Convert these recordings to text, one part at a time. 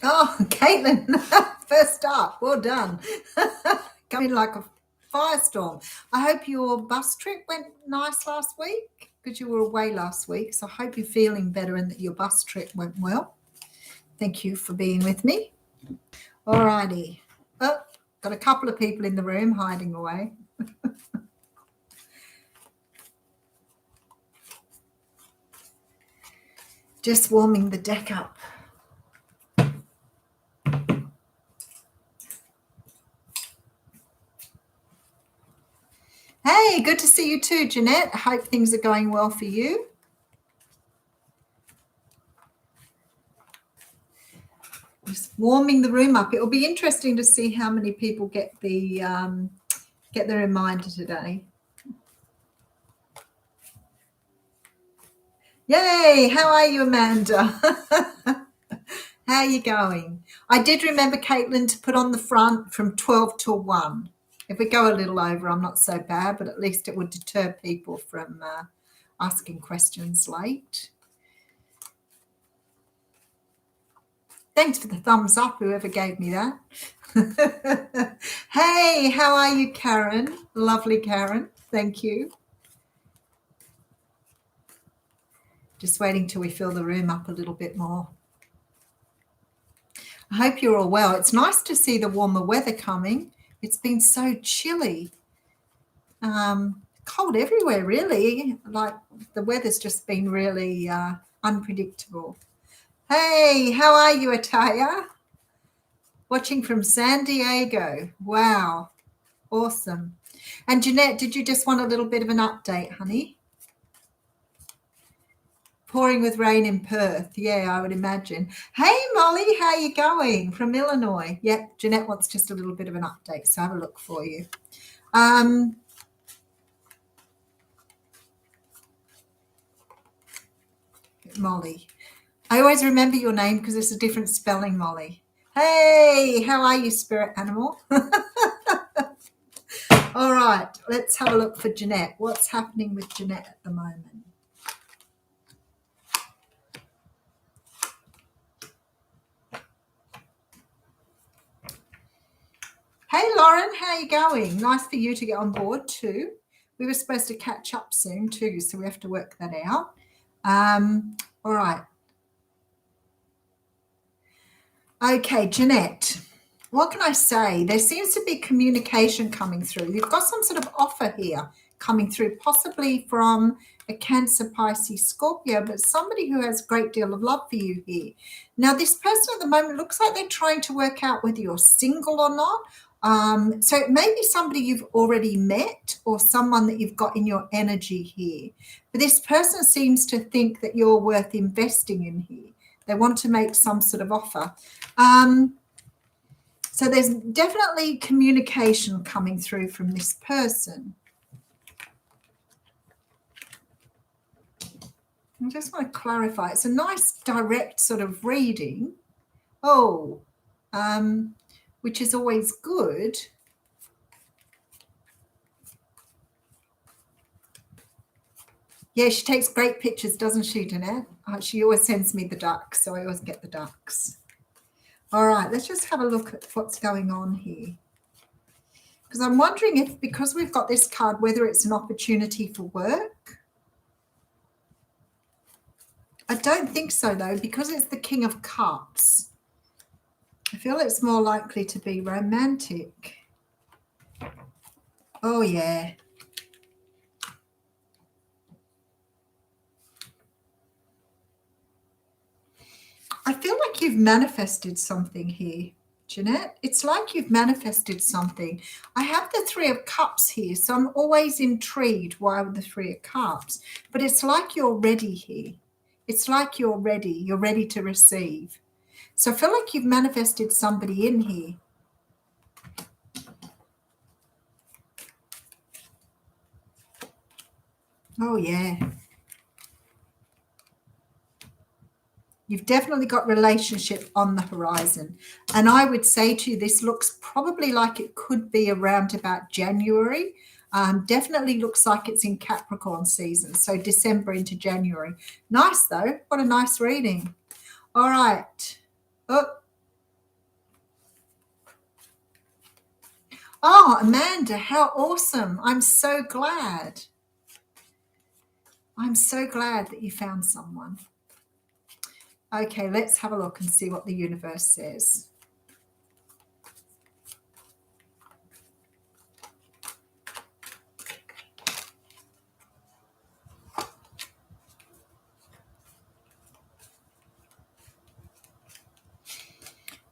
Oh, Caitlin, first up. Well done. Coming like a firestorm. I hope your bus trip went nice last week because you were away last week. So I hope you're feeling better and that your bus trip went well. Thank you for being with me. All righty. Oh, got a couple of people in the room hiding away. Just warming the deck up. Hey, good to see you too, Jeanette. I hope things are going well for you. Just warming the room up. It'll be interesting to see how many people get the reminder today. Yay! How are you, Amanda? How are you going? I did remember, Caitlin, to put on the front from 12 till 1. If we go a little over, I'm not so bad, but at least it would deter people from asking questions late. Thanks for the thumbs up, whoever gave me that. Hey, how are you, Karen? Lovely Karen. Thank you. Just waiting till we fill the room up a little bit more. I hope you're all well. It's nice to see the warmer weather coming. It's been so chilly. Cold everywhere, really. Like the weather's just been really unpredictable. Hey, how are you, Ataya? Watching from San Diego. Wow. Awesome. And Jeanette, did you just want a little bit of an update, honey? Pouring with rain in Perth. Yeah, I would imagine. Hey, Molly, how are you going? From Illinois. Yeah, Jeanette wants just a little bit of an update, so have a look for you. Molly. I always remember your name because it's a different spelling, Molly. Hey, how are you, spirit animal? All right, let's have a look for Jeanette. What's happening with Jeanette at the moment? Hey, Lauren, how are you going? Nice for you to get on board too. We were supposed to catch up soon too, so we have to work that out. All right. Okay, Jeanette, what can I say? There seems to be communication coming through. You've got some sort of offer here coming through, possibly from a Cancer, Pisces, Scorpio, but somebody who has a great deal of love for you here. Now, this person at the moment looks like they're trying to work out whether you're single or not. So it may be somebody you've already met or someone that you've got in your energy here. But this person seems to think that you're worth investing in here. They want to make some sort of offer. So there's definitely communication coming through from this person. I just want to clarify. It's a nice direct sort of reading. Which is always good. Yeah, she takes great pictures, doesn't she, Jeanette? She always sends me the ducks, so I always get the ducks. All right, let's just have a look at what's going on here. Because I'm wondering if, because we've got this card, whether it's an opportunity for work. I don't think so, though, because it's the King of Cups. I feel it's more likely to be romantic. Oh, yeah. I feel like you've manifested something here, Jeanette. It's like you've manifested something. I have the Three of Cups here, so I'm always intrigued why with the Three of Cups. But it's like you're ready here. It's like you're ready. You're ready to receive. So I feel like you've manifested somebody in here. Oh, yeah. You've definitely got relationship on the horizon. And I would say to you, this looks probably like it could be around about January. Definitely looks like it's in Capricorn season, so December into January. Nice, though. What a nice reading. All right. Oh, Oh, Amanda, how awesome. I'm so glad. I'm so glad that you found someone. Okay, let's have a look and see what the universe says.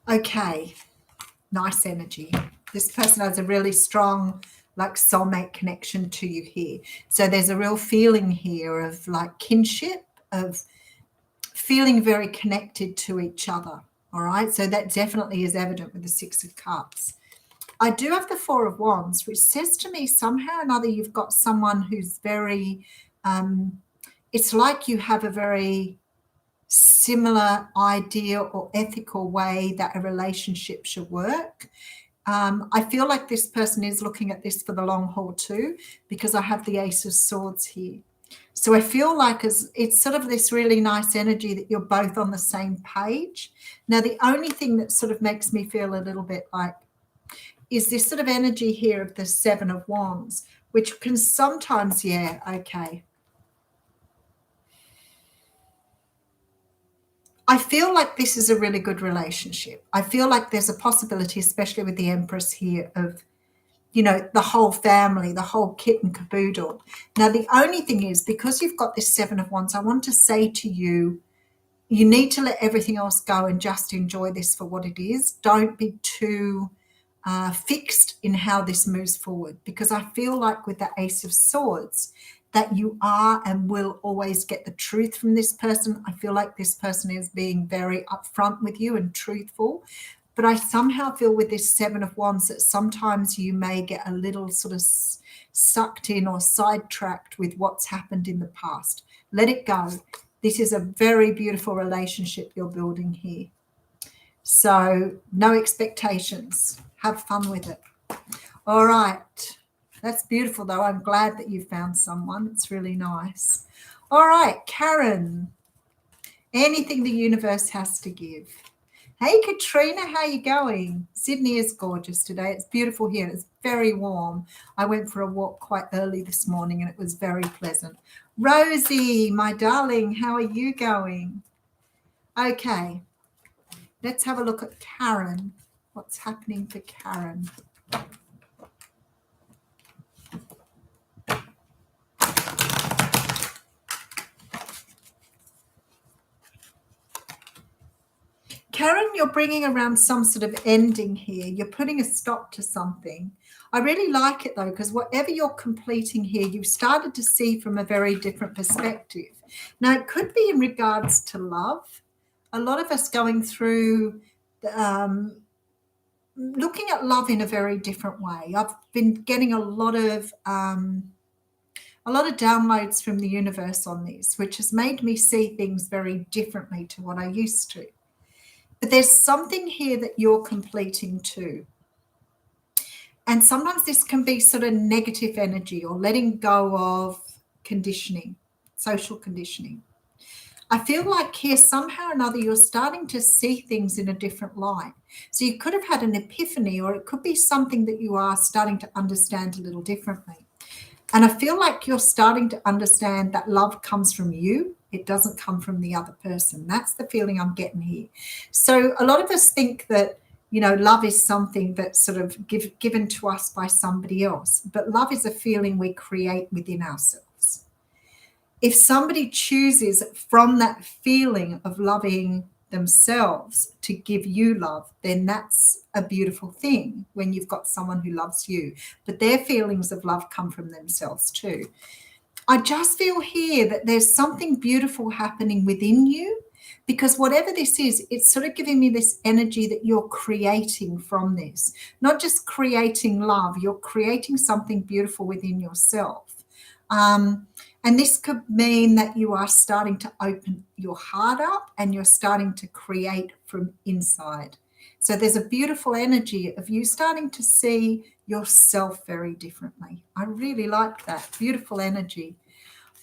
Okay, nice energy. This person has a really strong, like, soulmate connection to you here. So there's a real feeling here of like kinship, of feeling very connected to each other. All right, so that definitely is evident with the Six of Cups. I do have the Four of Wands, which says to me somehow or another you've got someone who's very, it's like you have a very similar idea or ethical way that a relationship should work. I feel like this person is looking at this for the long haul too, because I have the Ace of Swords here. So I feel like it's sort of this really nice energy that you're both on the same page. Now, the only thing that sort of makes me feel a little bit like is this sort of energy here of the Seven of Wands, which can sometimes, yeah, okay. I feel like this is a really good relationship. I feel like there's a possibility, especially with the Empress here, of, you know, the whole family, the whole kit and caboodle. Now, the only thing is, because you've got this Seven of Wands, I want to say to you, you need to let everything else go and just enjoy this for what it is. Don't be too fixed in how this moves forward, because I feel like with the Ace of Swords that you are and will always get the truth from this person. I feel like this person is being very upfront with you and truthful. But I somehow feel with this Seven of Wands that sometimes you may get a little sort of sucked in or sidetracked with what's happened in the past. Let it go. This is a very beautiful relationship you're building here. So no expectations. Have fun with it. All right. That's beautiful, though. I'm glad that you found someone. It's really nice. All right, Karen. Anything the universe has to give. Hey, Katrina, how you going? Sydney is gorgeous today. It's beautiful here. It's very warm. I went for a walk quite early this morning and it was very pleasant. Rosie, my darling, how are you going? Okay, let's have a look at Karen. What's happening for Karen? Karen, you're bringing around some sort of ending here. You're putting a stop to something. I really like it, though, because whatever you're completing here, you've started to see from a very different perspective. Now, it could be in regards to love. A lot of us going through looking at love in a very different way. I've been getting a lot of downloads from the universe on this, which has made me see things very differently to what I used to. But there's something here that you're completing too. And sometimes this can be sort of negative energy or letting go of conditioning, social conditioning. I feel like here somehow or another you're starting to see things in a different light. So you could have had an epiphany, or it could be something that you are starting to understand a little differently. And I feel like you're starting to understand that love comes from you. It doesn't come from the other person. That's the feeling I'm getting here. So a lot of us think that, you know, love is something that's sort of given to us by somebody else. But love is a feeling we create within ourselves. If somebody chooses from that feeling of loving themselves to give you love, then that's a beautiful thing when you've got someone who loves you. But their feelings of love come from themselves too. I just feel here that there's something beautiful happening within you, because whatever this is, it's sort of giving me this energy that you're creating from this. Not just creating love, you're creating something beautiful within yourself. And this could mean that you are starting to open your heart up and you're starting to create from inside. So there's a beautiful energy of you starting to see yourself very differently. I really like that. Beautiful energy.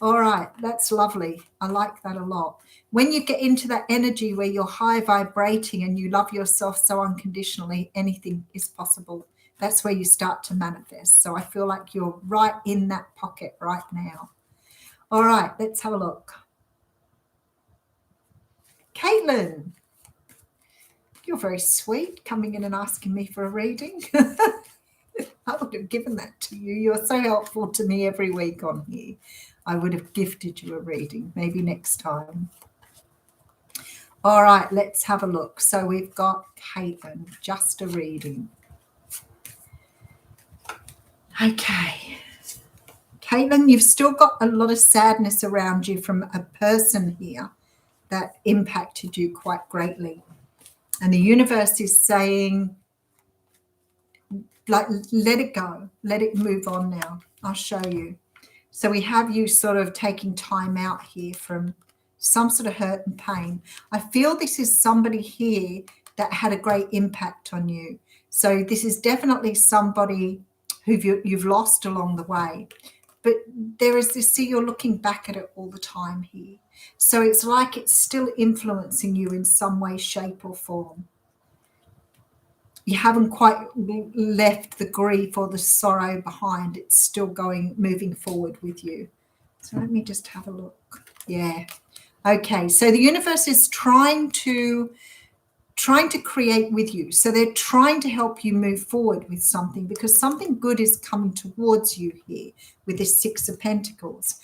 All right, that's lovely. I like that a lot. When you get into that energy where you're high vibrating and you love yourself so unconditionally, anything is possible That's where you start to manifest. So I feel like you're right in that pocket right now. All right, let's have a look. Caitlin, you're very sweet, coming in and asking me for a reading. I would have given that to you. You're so helpful to me every week on here. I would have gifted you a reading, maybe next time. All right, let's have a look. So we've got Caitlin, just a reading. Okay. Caitlin, you've still got a lot of sadness around you from a person here that impacted you quite greatly. And the universe is saying, like, let it go, let it move on now. I'll show you. So we have you sort of taking time out here from some sort of hurt and pain. I feel this is somebody here that had a great impact on you. So this is definitely somebody who you've lost along the way. But there is this, see, you're looking back at it all the time here. So it's like it's still influencing you in some way, shape or form. You haven't quite left the grief or the sorrow behind. It's still moving forward with you. So let me just have a look. Yeah. Okay. So the universe is trying to create with you. So they're trying to help you move forward with something, because something good is coming towards you here with this Six of Pentacles.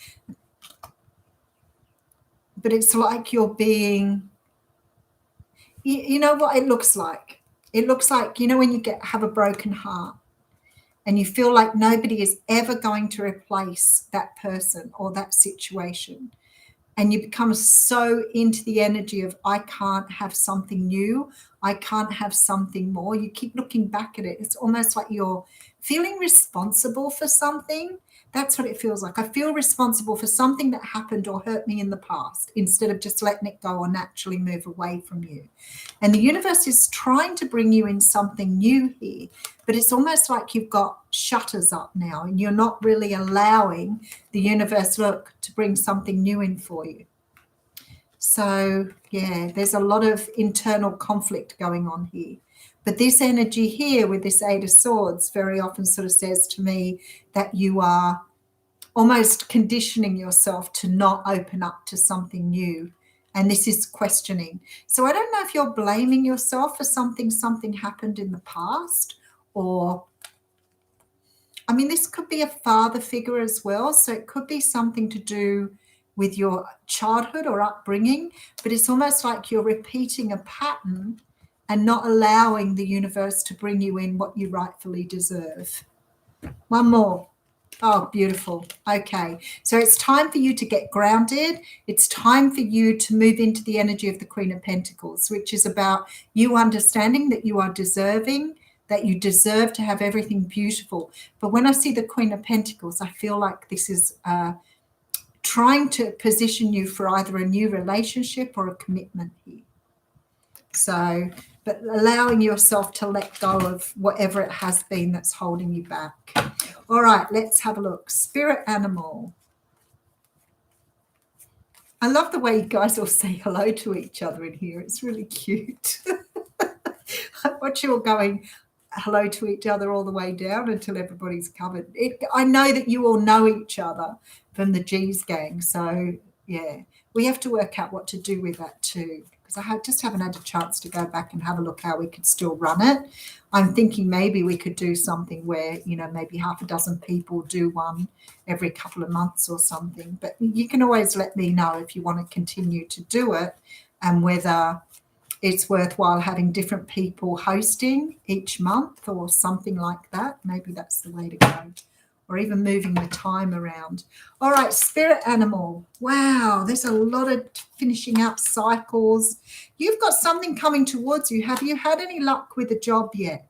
But it's like you're being, you know what it looks like? It looks like, you know, when you have a broken heart and you feel like nobody is ever going to replace that person or that situation. And you become so into the energy of, I can't have something new. I can't have something more. You keep looking back at it. It's almost like you're feeling responsible for something. That's what it feels like. I feel responsible for something that happened or hurt me in the past, instead of just letting it go or naturally move away from you. And the universe is trying to bring you in something new here, but it's almost like you've got shutters up now and you're not really allowing the universe, look, to bring something new in for you. So yeah, there's a lot of internal conflict going on here. But this energy here with this Eight of Swords very often sort of says to me that you are almost conditioning yourself to not open up to something new. And this is questioning. So I don't know if you're blaming yourself for something happened in the past, or, I mean, this could be a father figure as well. So it could be something to do with your childhood or upbringing, but it's almost like you're repeating a pattern and not allowing the universe to bring you in what you rightfully deserve. One more. Oh, beautiful. Okay. So it's time for you to get grounded. It's time for you to move into the energy of the Queen of Pentacles, which is about you understanding that you are deserving, that you deserve to have everything beautiful. But when I see the Queen of Pentacles, I feel like this is trying to position you for either a new relationship or a commitment here. So, but allowing yourself to let go of whatever it has been that's holding you back. All right, let's have a look. Spirit animal. I love the way you guys all say hello to each other in here. It's really cute. I watch you all going hello to each other all the way down until everybody's covered. I know that you all know each other from the G's gang. So, yeah, we have to work out what to do with that too. I just haven't had a chance to go back and have a look how we could still run it. I'm thinking maybe we could do something where, you know, maybe half a dozen people do one every couple of months or something. But you can always let me know if you want to continue to do it and whether it's worthwhile having different people hosting each month or something like that. Maybe that's the way to go. Or even moving the time around. All right, spirit animal. Wow, there's a lot of finishing up cycles. You've got something coming towards you. Have you had any luck with a job yet?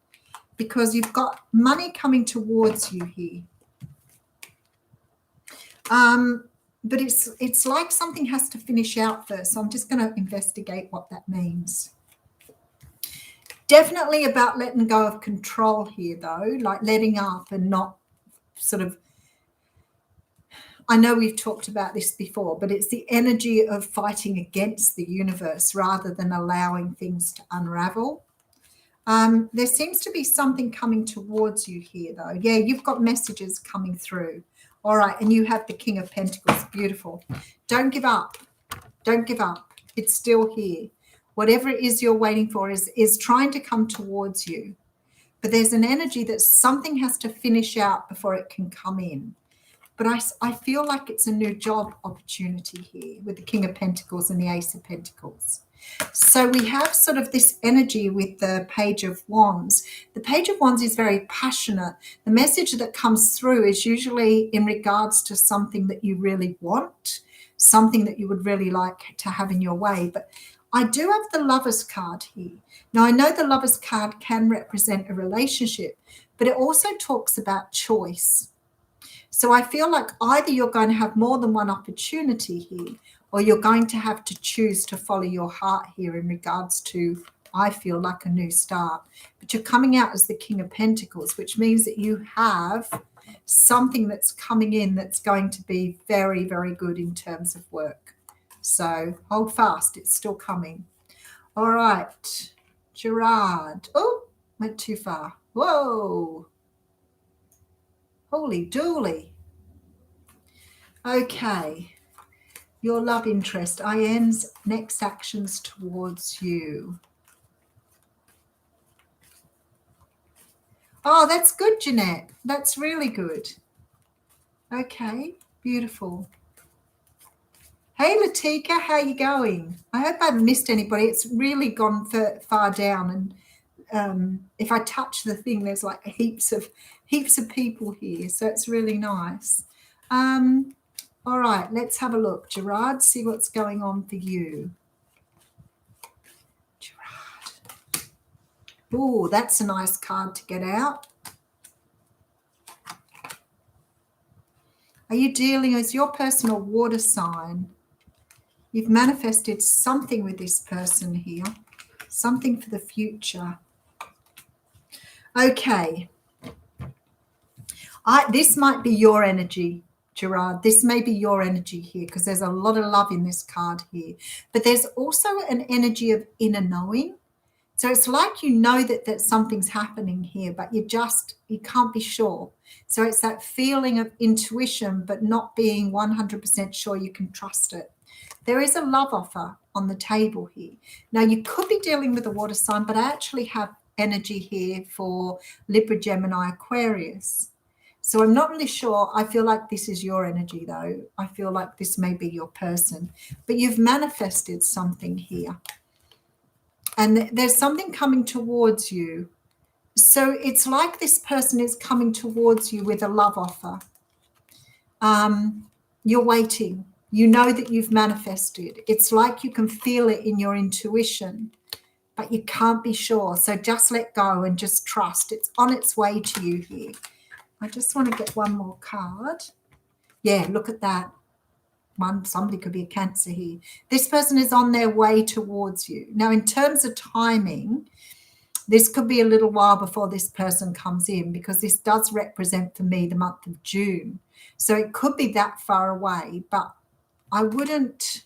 Because you've got money coming towards you here. But it's like something has to finish out first. So I'm just going to investigate what that means. Definitely about letting go of control here, though, like letting up and not sort of, I know we've talked about this before, but it's the energy of fighting against the universe rather than allowing things to unravel. There seems to be something coming towards you here, though. Yeah, you've got messages coming through. All right, and you have the King of Pentacles. Beautiful. Don't give up. Don't give up. It's still here. Whatever it is you're waiting for is trying to come towards you. But there's an energy that something has to finish out before it can come in. But I feel like it's a new job opportunity here with the King of Pentacles and the Ace of Pentacles. So we have sort of this energy with the Page of Wands. The Page of Wands is very passionate. The message that comes through is usually in regards to something that you really want, something that you would really like to have in your way. But I do have the Lovers card here. Now, I know the Lovers card can represent a relationship, but it also talks about choice. So I feel like either you're going to have more than one opportunity here, or you're going to have to choose to follow your heart here in regards to, I feel like, a new start. But you're coming out as the King of Pentacles, which means that you have something that's coming in that's going to be very, very good in terms of work. So hold fast. It's still coming. All right. Gerard. Oh, went too far. Whoa. Holy dooly. Okay. Your love interest, IN's next actions towards you. Oh, that's good, Jeanette. That's really good. Okay, beautiful. Hey, Latika, how you going? I hope I haven't missed anybody. It's really gone far down, and if I touch the thing, there's like heaps of people here, so it's really nice. All right, let's have a look. Gerard, see what's going on for you. Gerard. Oh, that's a nice card to get out. Are you dealing as your personal water sign? You've manifested something with this person here, something for the future. Okay. This might be your energy, Gerard. This may be your energy here because there's a lot of love in this card here. But there's also an energy of inner knowing. So it's like you know that something's happening here, but you can't be sure. So it's that feeling of intuition, but not being 100% sure you can trust it. There is a love offer on the table here. Now, you could be dealing with a water sign, but I actually have energy here for Libra, Gemini, Aquarius. So I'm not really sure. I feel like this is your energy, though. I feel like this may be your person. But you've manifested something here. And there's something coming towards you. So it's like this person is coming towards you with a love offer. You're waiting. You know that you've manifested. It's like you can feel it in your intuition, but you can't be sure. So just let go and just trust. It's on its way to you here. I just want to get one more card. Yeah, look at that. Somebody could be a Cancer here. This person is on their way towards you. Now, in terms of timing, this could be a little while before this person comes in because this does represent for me the month of June. So it could be that far away, but I wouldn't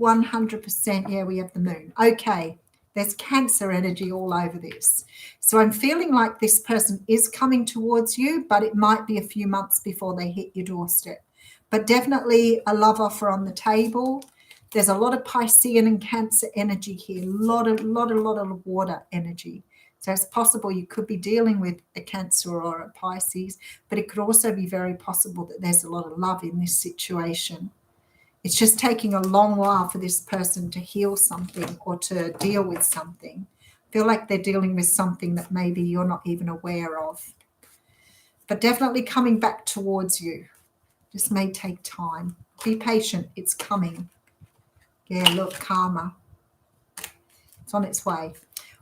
100%. Yeah, we have the moon. Okay, there's Cancer energy all over this. So I'm feeling like this person is coming towards you, but it might be a few months before they hit your doorstep. But definitely a love offer on the table. There's a lot of Piscean and Cancer energy here, a lot of water energy. So it's possible you could be dealing with a Cancer or a Pisces, but it could also be very possible that there's a lot of love in this situation. It's just taking a long while for this person to heal something or to deal with something. I feel like they're dealing with something that maybe you're not even aware of. But definitely coming back towards you. This may take time. Be patient. It's coming. Yeah, look, karma. It's on its way.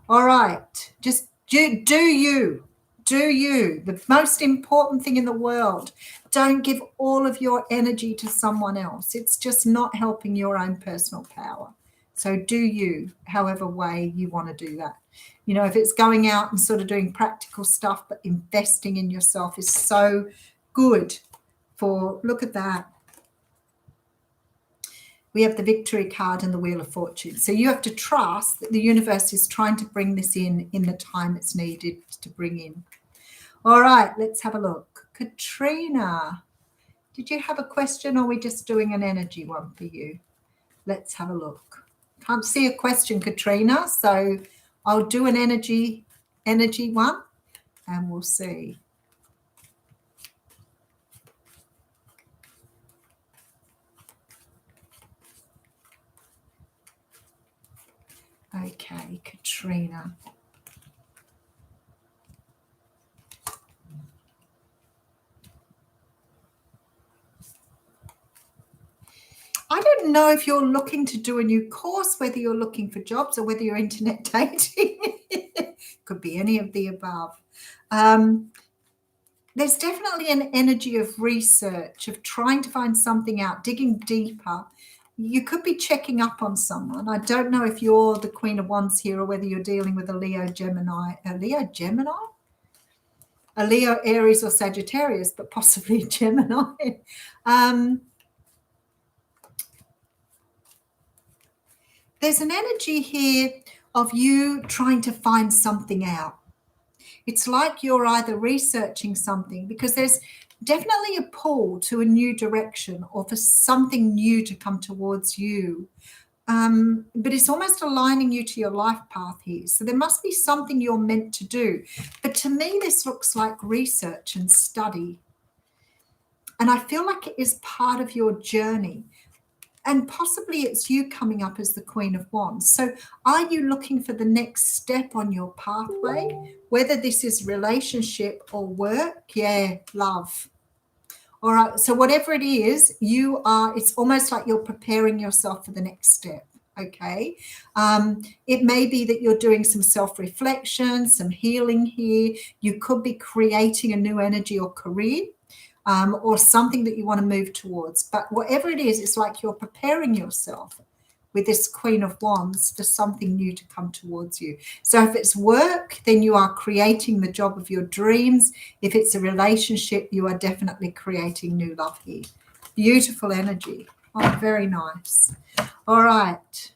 All right. Just do you. Do you. The most important thing in the world. Don't give all of your energy to someone else. It's just not helping your own personal power. So do you, however way you want to do that. You know, if it's going out and sort of doing practical stuff, but investing in yourself is so good for, look at that. we have the Victory card and the Wheel of Fortune. So you have to trust that the universe is trying to bring this in the time it's needed to bring in. All right, let's have a look. Katrina, did you have a question, or are we just doing an energy one for you? Let's have a look. Can't see a question, Katrina, so I'll do an energy one and we'll see. Okay, Katrina. I don't know if you're looking to do a new course, whether you're looking for jobs or whether you're internet dating. Could be any of the above. There's definitely an energy of research, of trying to find something out, digging deeper. You could be checking up on someone. I don't know if you're the Queen of Wands here or whether you're dealing with a Leo, Gemini, a Leo, Aries or Sagittarius, but possibly a Gemini. There's an energy here of you trying to find something out. It's like you're either researching something, because there's definitely a pull to a new direction or for something new to come towards you. But it's almost aligning you to your life path here. So there must be something you're meant to do. But to me, this looks like research and study. And I feel like it is part of your journey. And possibly it's you coming up as the Queen of Wands. So are you looking for the next step on your pathway? Whether this is relationship or work? Yeah, love. All right. So whatever it is, it's almost like you're preparing yourself for the next step. Okay. It may be that you're doing some self-reflection, some healing here. You could be creating a new energy or career. Or something that you want to move towards. But whatever it is, it's like you're preparing yourself with this Queen of Wands for something new to come towards you. So if it's work, then you are creating the job of your dreams. If it's a relationship, you are definitely creating new love here. Beautiful energy. Oh, very nice. All right.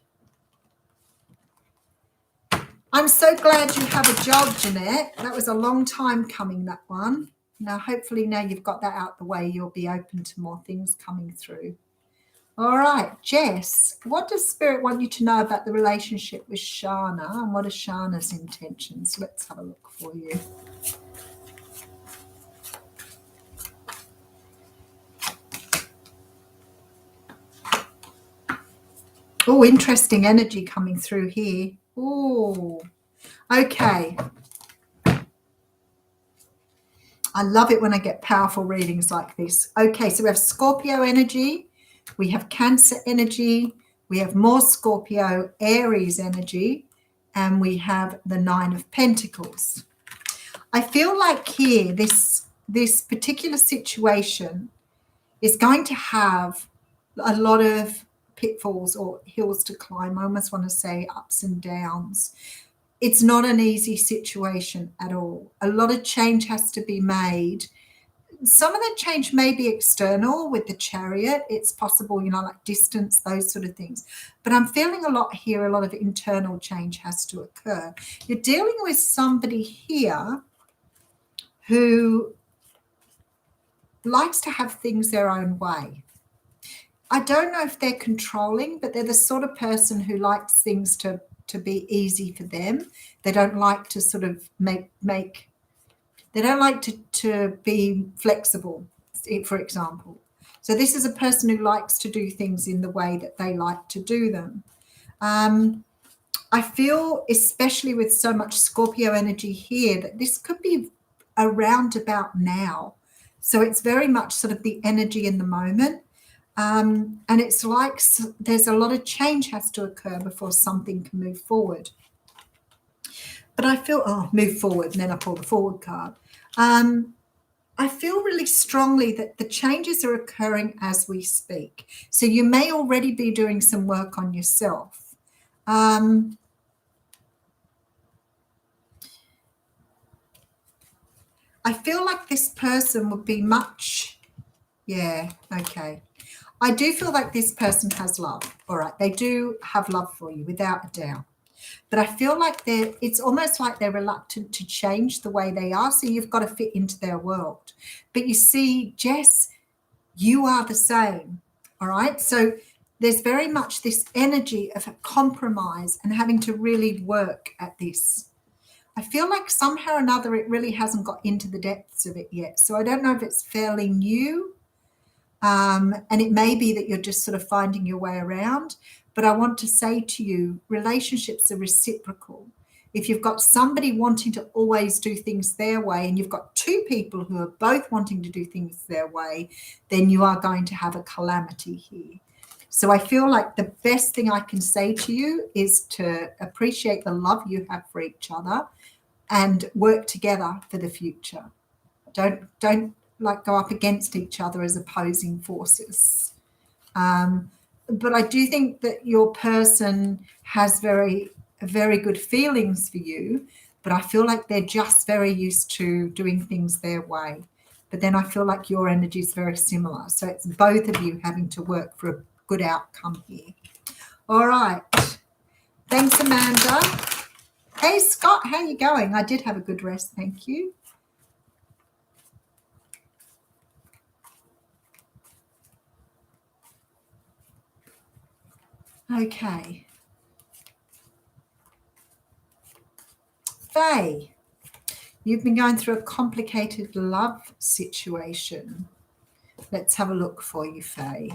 I'm so glad you have a job, Jeanette. That was a long time coming, that one. Now, hopefully now you've got that out the way, you'll be open to more things coming through. All right, Jess, what does Spirit want you to know about the relationship with Shana, and what are Shana's intentions? Let's have a look for you. Oh, interesting energy coming through here. Oh, okay. I love it when I get powerful readings like this. Okay, so we have Scorpio energy, we have Cancer energy, we have more Scorpio, Aries energy, and we have the Nine of Pentacles. I feel like here, this particular situation is going to have a lot of pitfalls or hills to climb. I almost want to say ups and downs. It's not an easy situation at all. A lot of change has to be made. Some of the change may be external with the Chariot. It's possible, like distance, those sort of things. But I'm feeling a lot here, a lot of internal change has to occur. You're dealing with somebody here who likes to have things their own way. I don't know if they're controlling, but they're the sort of person who likes things to be easy for them. They don't like to sort of they don't like to be flexible, for example. So this is a person who likes to do things in the way that they like to do them. I feel, especially with so much Scorpio energy here, that this could be around about now. So it's very much sort of the energy in the moment. And it's like there's a lot of change has to occur before something can move forward. But I feel, move forward, and then I pull the forward card. I feel really strongly that the changes are occurring as we speak. So you may already be doing some work on yourself. I feel like this person would be much, Yeah, okay. I do feel like this person has love. All right, they do have love for you without a doubt. But I feel like it's almost like they're reluctant to change the way they are. So you've got to fit into their world. But you see, Jess, you are the same. All right. So there's very much this energy of a compromise and having to really work at this. I feel like somehow or another it really hasn't got into the depths of it yet. So I don't know if it's fairly new. And it may be that you're just sort of finding your way around. But I want to say to you, relationships are reciprocal. If you've got somebody wanting to always do things their way and you've got two people who are both wanting to do things their way, then you are going to have a calamity here. So I feel like the best thing I can say to you is to appreciate the love you have for each other and work together for the future. Don't like go up against each other as opposing forces. But I do think that your person has very good feelings for you, but I feel like they're just very used to doing things their way. But then I feel like your energy is very similar. So it's both of you having to work for a good outcome here. All right. Thanks, Amanda. Hey, Scott, how are you going? I did have a good rest. Thank you. Okay. Faye, you've been going through a complicated love situation. Let's have a look for you, Faye.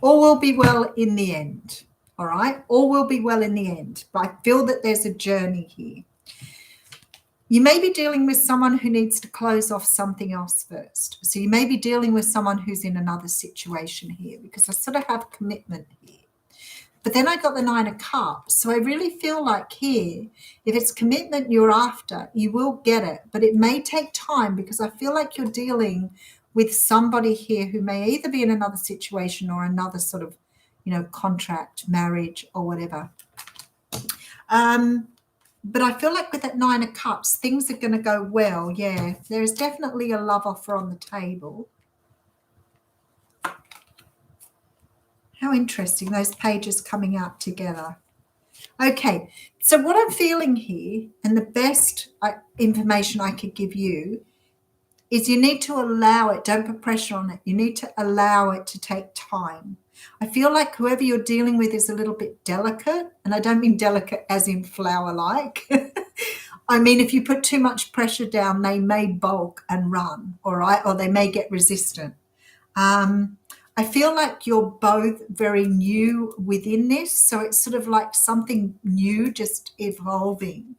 All will be well in the end. All right. All will be well in the end. But I feel that there's a journey here. You may be dealing with someone who needs to close off something else first. So you may be dealing with someone who's in another situation here because I sort of have commitment here. But then I got the 9 of Cups. So I really feel like here, if it's commitment you're after, you will get it. But it may take time because I feel like you're dealing with somebody here who may either be in another situation or another sort of, contract, marriage or whatever. But I feel like with that 9 of Cups, things are going to go well. Yeah, there's definitely a love offer on the table. How interesting, those pages coming out together. Okay, so what I'm feeling here, and the best information I could give you, is you need to allow it. Don't put pressure on it. You need to allow it to take time. I feel like whoever you're dealing with is a little bit delicate, and I don't mean delicate as in flower-like. I mean, if you put too much pressure down, they may bulk and run, all right, or they may get resistant. I feel like you're both very new within this, so it's sort of like something new just evolving.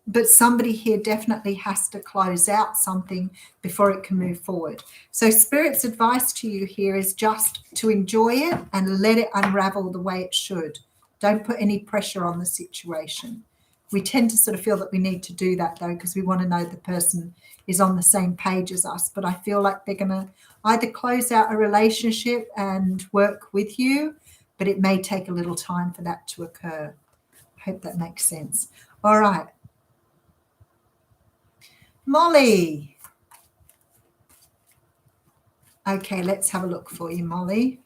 But somebody here definitely has to close out something before it can move forward. So Spirit's advice to you here is just to enjoy it and let it unravel the way it should. Don't put any pressure on the situation. We tend to sort of feel that we need to do that, though, because we want to know the person is on the same page as us. But I feel like they're going to either close out a relationship and work with you, but it may take a little time for that to occur. I hope that makes sense. All right. Molly. Okay, let's have a look for you, Molly.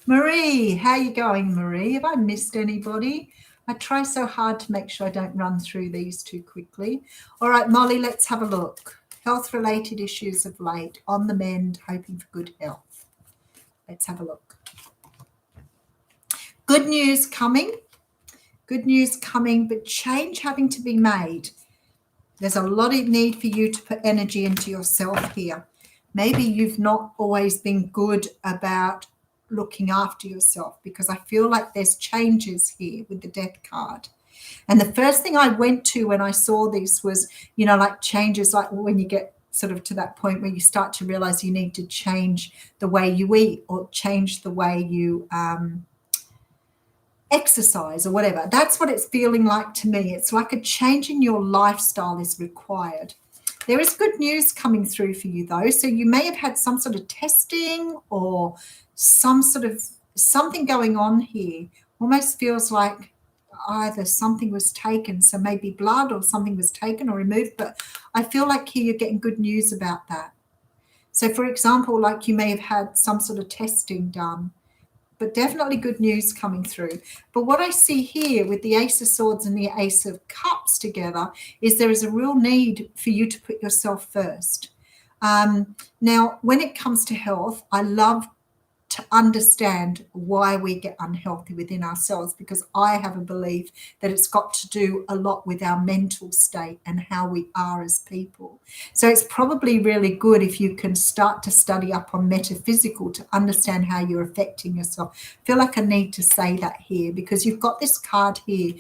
Marie, how are you going, Marie? Have I missed anybody? I try so hard to make sure I don't run through these too quickly. All right, Molly, let's have a look. Health-related issues of late, on the mend, hoping for good health. Let's have a look. Good news coming, but change having to be made. There's a lot of need for you to put energy into yourself here. Maybe you've not always been good about looking after yourself, because I feel like there's changes here with the Death card. And the first thing I went to when I saw this was, like changes, like when you get sort of to that point where you start to realize you need to change the way you eat or change the way you exercise or whatever. That's what it's feeling like to me. It's like a change in your lifestyle is required. There is good news coming through for you, though. So you may have had some sort of testing or something going on here. Almost feels like either something was taken, so maybe blood or something was taken or removed, but I feel like here you're getting good news about that. So for example, like you may have had some sort of testing done, but definitely good news coming through. But what I see here with the Ace of Swords and the Ace of Cups together is there is a real need for you to put yourself first. Now, when it comes to health, I love to understand why we get unhealthy within ourselves, because I have a belief that it's got to do a lot with our mental state and how we are as people. So it's probably really good if you can start to study up on metaphysical to understand how you're affecting yourself. I feel like I need to say that here because you've got this card here,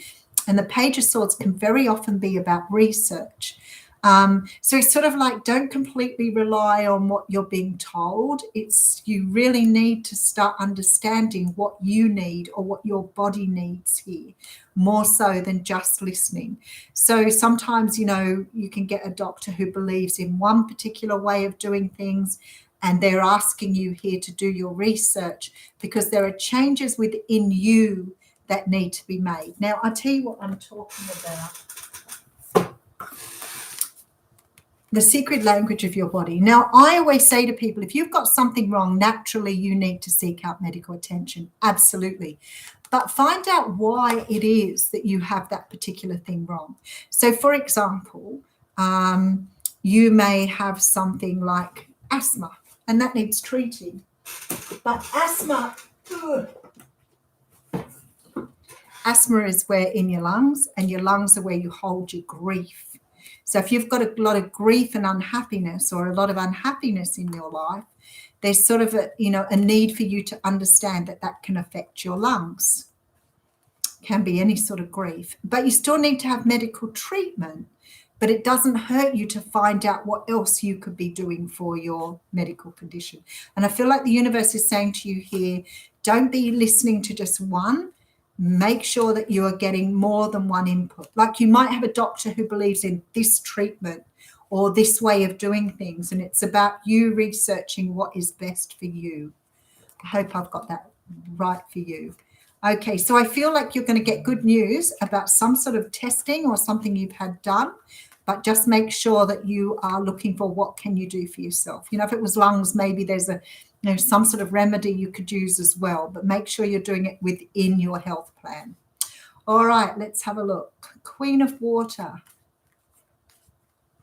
and the Page of Swords can very often be about research. So it's sort of like, don't completely rely on what you're being told. It's you really need to start understanding what you need or what your body needs here, more so than just listening. So sometimes, you know, you can get a doctor who believes in one particular way of doing things, and they're asking you here to do your research because there are changes within you that need to be made. Now, I'll tell you what I'm talking about. The secret language of your body. Now, I always say to people, if you've got something wrong, naturally you need to seek out medical attention. Absolutely. But find out why it is that you have that particular thing wrong. So, for example, you may have something like asthma, and that needs treating. But asthma is where in your lungs, and your lungs are where you hold your grief. So if you've got a lot of grief and unhappiness, or a lot of unhappiness in your life, there's sort of a need for you to understand that that can affect your lungs. Can be any sort of grief, but you still need to have medical treatment. But it doesn't hurt you to find out what else you could be doing for your medical condition. And I feel like the universe is saying to you here, don't be listening to just one. Make sure that you are getting more than one input. Like you might have a doctor who believes in this treatment or this way of doing things, and it's about you researching what is best for you. I hope I've got that right for you. Okay, so I feel like you're going to get good news about some sort of testing or something you've had done, but just make sure that you are looking for what can you do for yourself. You know, if it was lungs, maybe there's some sort of remedy you could use as well, but make sure you're doing it within your health plan. All right, let's have a look. Queen of Water.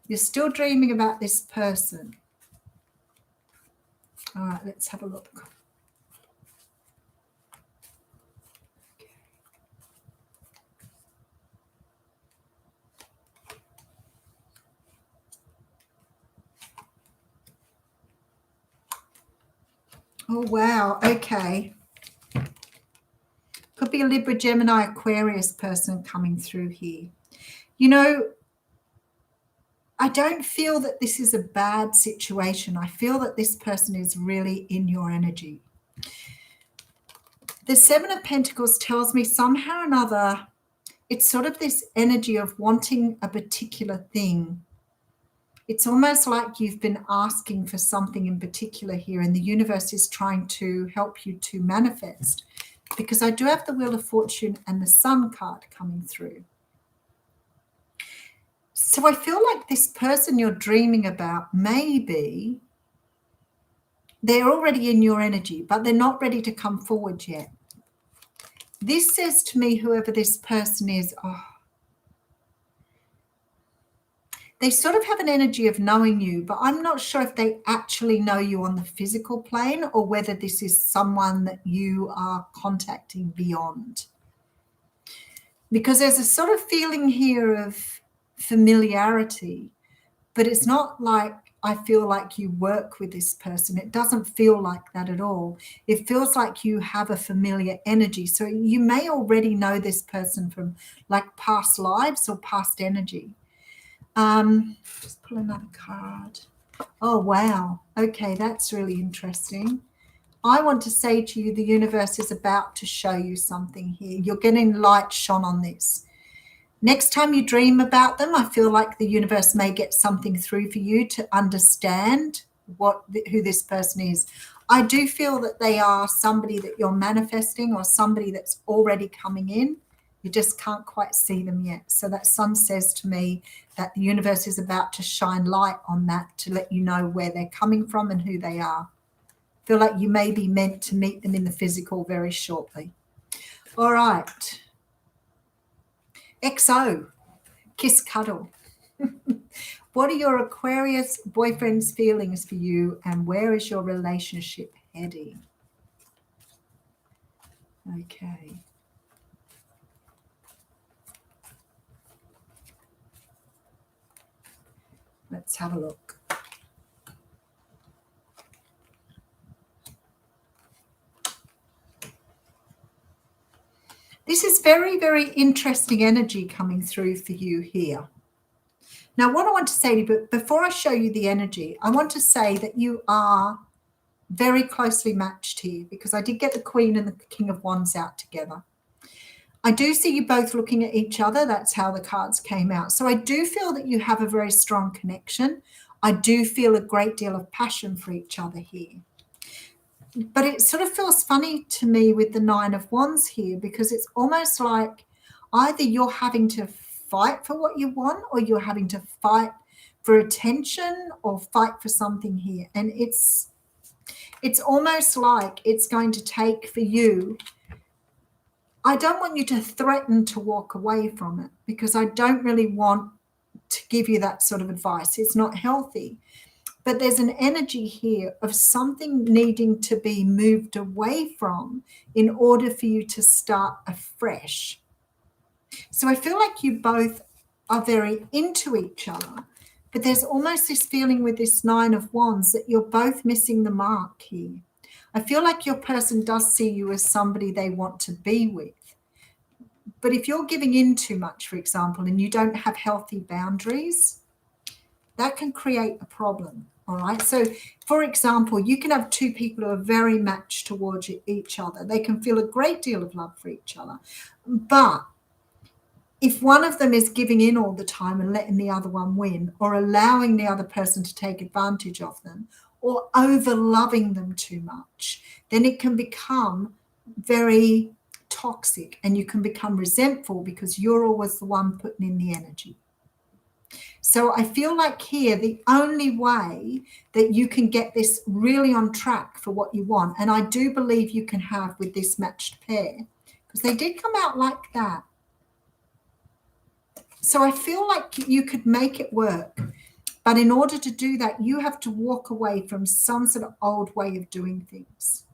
You're still dreaming about this person. All right, let's have a look. Oh, wow. Okay. Could be a Libra, Gemini, Aquarius person coming through here. You know, I don't feel that this is a bad situation. I feel that this person is really in your energy. The Seven of Pentacles tells me somehow or another, it's sort of this energy of wanting a particular thing. It's almost like you've been asking for something in particular here, and the universe is trying to help you to manifest, because I do have the Wheel of Fortune and the Sun card coming through. So I feel like this person you're dreaming about, maybe they're already in your energy, but they're not ready to come forward yet. This says to me, whoever this person is, they sort of have an energy of knowing you, but I'm not sure if they actually know you on the physical plane or whether this is someone that you are contacting beyond. Because there's a sort of feeling here of familiarity, but it's not like I feel like you work with this person. It doesn't feel like that at all. It feels like you have a familiar energy. So you may already know this person from like past lives or past energy. Just pull another card. Oh, wow. Okay, that's really interesting. I want to say to you, the universe is about to show you something here. You're getting light shone on this. Next time you dream about them, I feel like the universe may get something through for you to understand who this person is. I do feel that they are somebody that you're manifesting or somebody that's already coming in. You just can't quite see them yet. So that sun says to me that the universe is about to shine light on that to let you know where they're coming from and who they are. I feel like you may be meant to meet them in the physical very shortly. All right. XO, kiss cuddle. What are your Aquarius boyfriend's feelings for you, and where is your relationship heading? Okay. Let's have a look. This is very, very interesting energy coming through for you here. Now, what I want to say to you, but before I show you the energy, I want to say that you are very closely matched here, because I did get the Queen and the King of Wands out together. I do see you both looking at each other. That's how the cards came out. So I do feel that you have a very strong connection. I do feel a great deal of passion for each other here. But it sort of feels funny to me with the Nine of Wands here, because it's almost like either you're having to fight for what you want, or you're having to fight for attention or fight for something here. And it's almost like it's going to take for you. I don't want you to threaten to walk away from it, because I don't really want to give you that sort of advice. It's not healthy. But there's an energy here of something needing to be moved away from in order for you to start afresh. So I feel like you both are very into each other, but there's almost this feeling with this Nine of Wands that you're both missing the mark here. I feel like your person does see you as somebody they want to be with. But if you're giving in too much, for example, and you don't have healthy boundaries, that can create a problem. All right. So, for example, you can have two people who are very matched towards each other. They can feel a great deal of love for each other. But if one of them is giving in all the time and letting the other one win, or allowing the other person to take advantage of them, or over loving them too much, then it can become very toxic, and you can become resentful because you're always the one putting in the energy. So I feel like here, the only way that you can get this really on track for what you want, and I do believe you can have with this matched pair, because they did come out like that. So I feel like you could make it work. But in order to do that, you have to walk away from some sort of old way of doing things.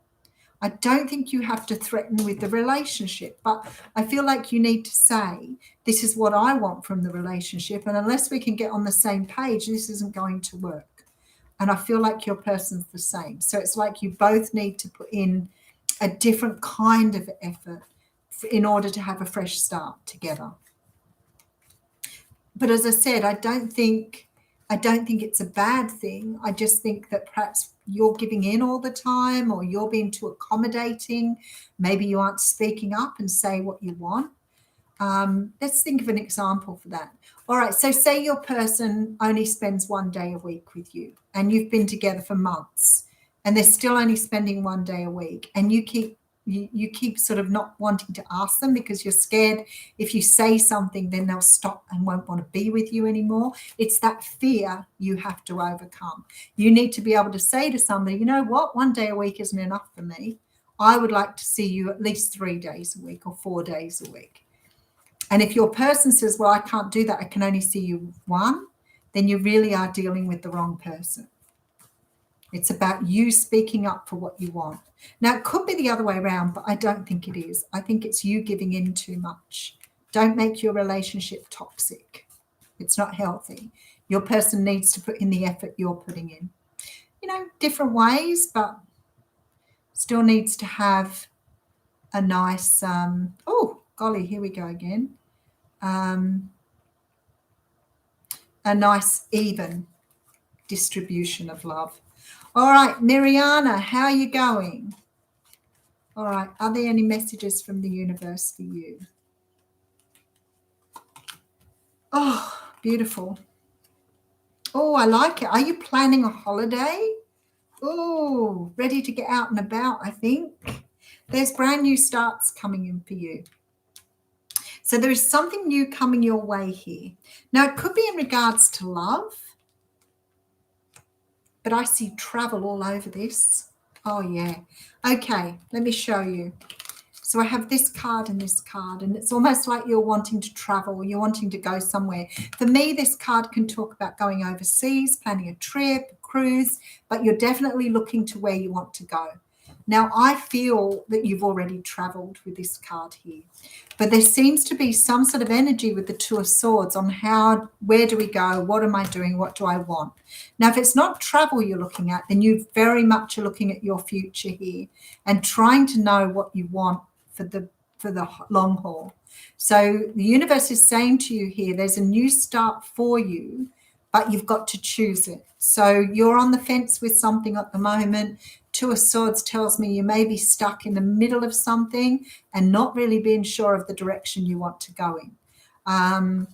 I don't think you have to threaten with the relationship, but I feel like you need to say, this is what I want from the relationship. And unless we can get on the same page, this isn't going to work. And I feel like your person's the same. So it's like you both need to put in a different kind of effort in order to have a fresh start together. But as I said, I don't think it's a bad thing. I just think that perhaps you're giving in all the time, or you're being too accommodating. Maybe you aren't speaking up and say what you want. Let's think of an example for that. All right, so say your person only spends 1 day a week with you, and you've been together for months, and they're still only spending 1 day a week, and you keep sort of not wanting to ask them because you're scared if you say something, then they'll stop and won't want to be with you anymore. It's that fear you have to overcome. You need to be able to say to somebody, you know what, 1 day a week isn't enough for me. I would like to see you at least 3 days a week or 4 days a week. And if your person says, well, I can't do that, I can only see you one, then you really are dealing with the wrong person. It's about you speaking up for what you want. Now, it could be the other way around, but I don't think it is. I think it's you giving in too much. Don't make your relationship toxic. It's not healthy. Your person needs to put in the effort you're putting in. You know, different ways, but still needs to have a nice, oh, golly, here we go again. A nice, even distribution of love. All right, Miriana, how are you going? All right, are there any messages from the universe for you? Oh, beautiful. Oh, I like it. Are you planning a holiday? Oh, ready to get out and about, I think. There's brand new starts coming in for you. So there is something new coming your way here. Now, it could be in regards to love, but I see travel all over this. Oh, yeah. Okay, let me show you. So I have this card and this card, and it's almost like you're wanting to travel, you're wanting to go somewhere. For me, this card can talk about going overseas, planning a trip, a cruise, but you're definitely looking to where you want to go. Now, I feel that you've already traveled with this card here, but there seems to be some sort of energy with the Two of Swords on where do we go? What am I doing? What do I want? Now, if it's not travel you're looking at, then you very much are looking at your future here and trying to know what you want for the long haul. So the universe is saying to you here, there's a new start for you, but you've got to choose it. So you're on the fence with something at the moment. Two of Swords tells me you may be stuck in the middle of something and not really being sure of the direction you want to go in.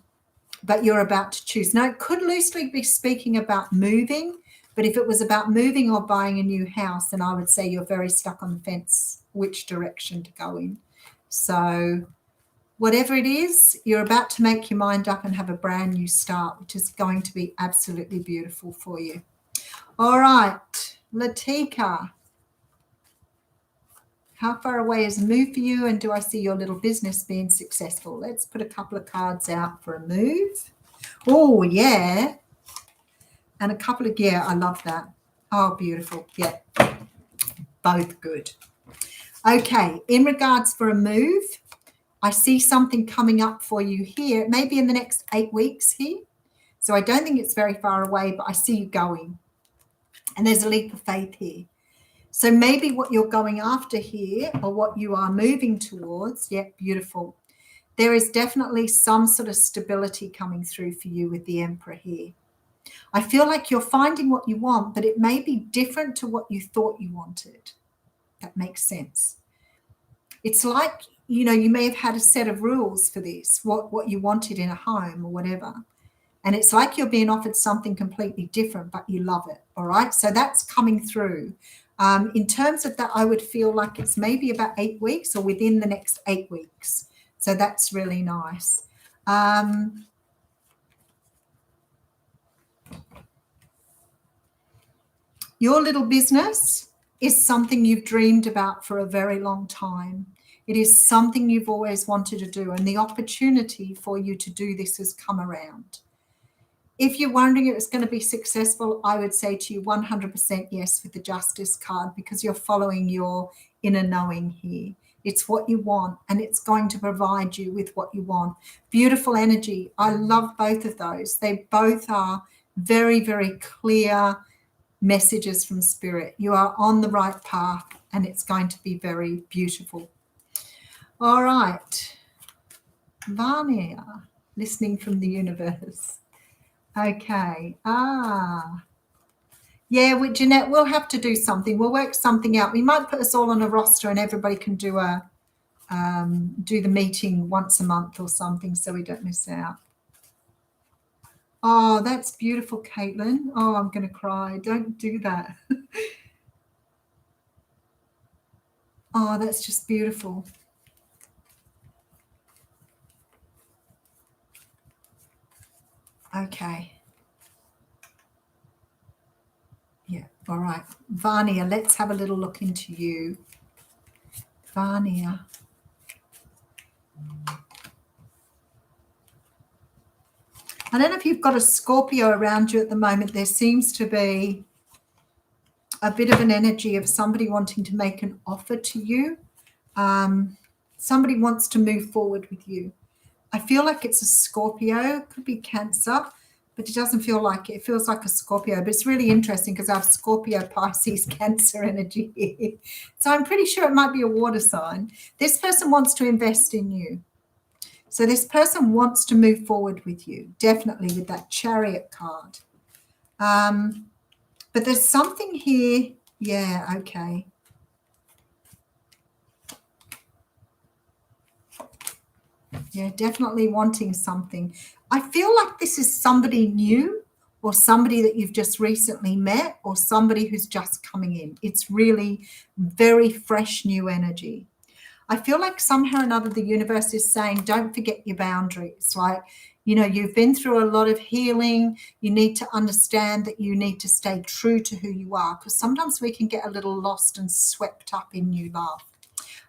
But you're about to choose. Now, it could loosely be speaking about moving, but if it was about moving or buying a new house, then I would say you're very stuck on the fence which direction to go in. So whatever it is, you're about to make your mind up and have a brand new start, which is going to be absolutely beautiful for you. All right, Latika, how far away is a move for you, and do I see your little business being successful? Let's put a couple of cards out for a move. Oh, yeah. And a couple of, yeah, I love that. Oh, beautiful. Yeah, both good. Okay, in regards for a move, I see something coming up for you here. It may be in the next 8 weeks here. So I don't think it's very far away, but I see you going. And there's a leap of faith here. So maybe what you're going after here or what you are moving towards, yeah, beautiful. There is definitely some sort of stability coming through for you with the Emperor here. I feel like you're finding what you want, but it may be different to what you thought you wanted. That makes sense. It's like, you know, you may have had a set of rules for this, what you wanted in a home or whatever. And it's like you're being offered something completely different, but you love it. All right. So that's coming through. In terms of that, I would feel like it's maybe about 8 weeks or within the next 8 weeks. So that's really nice. Your little business is something you've dreamed about for a very long time. It is something you've always wanted to do, and the opportunity for you to do this has come around. If you're wondering if it's going to be successful, I would say to you 100% yes with the Justice card, because you're following your inner knowing here. It's what you want, and it's going to provide you with what you want. Beautiful energy. I love both of those. They both are very, very clear messages from Spirit. You are on the right path, and it's going to be very beautiful. All right. Vanya, listening from the universe. Okay. Yeah, with Jeanette, we'll have to do something. We'll work something out. We might put us all on a roster and everybody can do the meeting once a month or something so we don't miss out. Oh, that's beautiful, Caitlin. Oh, I'm going to cry. Don't do that. Oh, that's just beautiful. Okay. Yeah, all right. Vanya, let's have a little look into you. Vanya. I don't know if you've got a Scorpio around you at the moment. There seems to be a bit of an energy of somebody wanting to make an offer to you. Somebody wants to move forward with you. I feel like it's a Scorpio. It could be Cancer, but it doesn't feel like it. It feels like a Scorpio, but it's really interesting because I have Scorpio, Pisces, Cancer energy here. So I'm pretty sure it might be a water sign. This person wants to invest in you. So this person wants to move forward with you, definitely with that Chariot card. But there's something here. Yeah, okay. Yeah, definitely wanting something. I feel like this is somebody new or somebody that you've just recently met, or somebody who's just coming in. It's really very fresh new energy. I feel like somehow or another the universe is saying, don't forget your boundaries. Like, you know, you've been through a lot of healing. You need to understand that you need to stay true to who you are, because sometimes we can get a little lost and swept up in new love.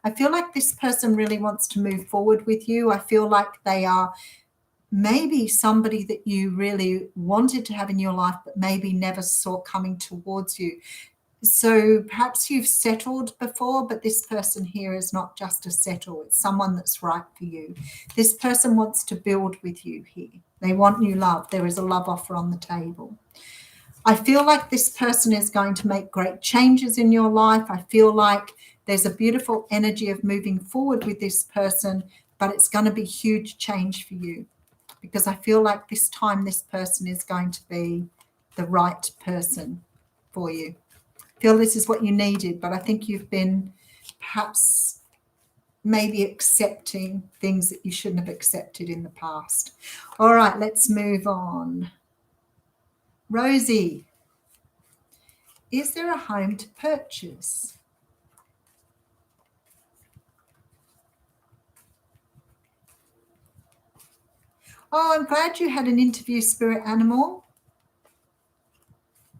I feel like this person really wants to move forward with you. I feel like they are maybe somebody that you really wanted to have in your life, but maybe never saw coming towards you. So perhaps you've settled before, but this person here is not just a settle. It's someone that's right for you. This person wants to build with you here. They want new love. There is a love offer on the table. I feel like this person is going to make great changes in your life. I feel like there's a beautiful energy of moving forward with this person, but it's going to be huge change for you, because I feel like this time this person is going to be the right person for you. Feel this is what you needed, but I think you've been perhaps maybe accepting things that you shouldn't have accepted in the past. All right, let's move on. Rosie, is there a home to purchase? Oh, I'm glad you had an interview, spirit animal.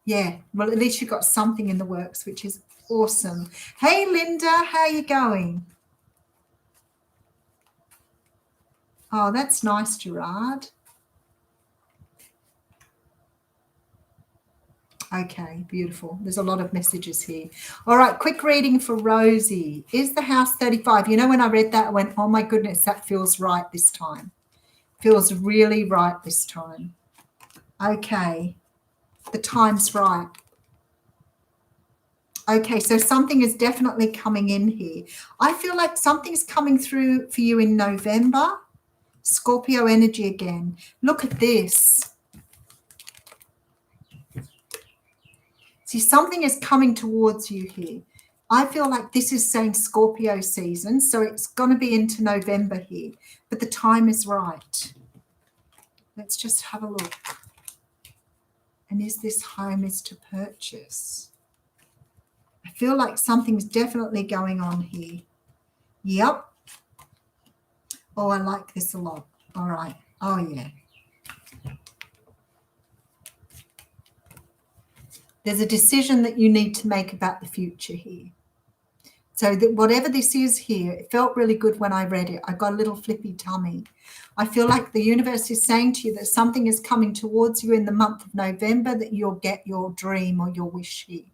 Yeah, well, at least you got something in the works, which is awesome. Hey, Linda, how are you going? Oh, that's nice, Gerard. Okay, beautiful. There's a lot of messages here. All right, quick reading for Rosie. Is the house 35? You know, when I read that, I went, oh my goodness, that feels right this time. Feels really right this time. Okay, the time's right. Okay, so something is definitely coming in here. I feel like something's coming through for you in November. Scorpio energy again. Look at this. See, something is coming towards you here. I feel like this is saying Scorpio season, so it's going to be into November here, but the time is right. Let's just have a look. And is this home is to purchase? I feel like something's definitely going on here. Yep. Oh, I like this a lot. All right. Oh, yeah. There's a decision that you need to make about the future here. So that whatever this is here, it felt really good when I read it. I got a little flippy tummy. I feel like the universe is saying to you that something is coming towards you in the month of November, that you'll get your dream or your wish here.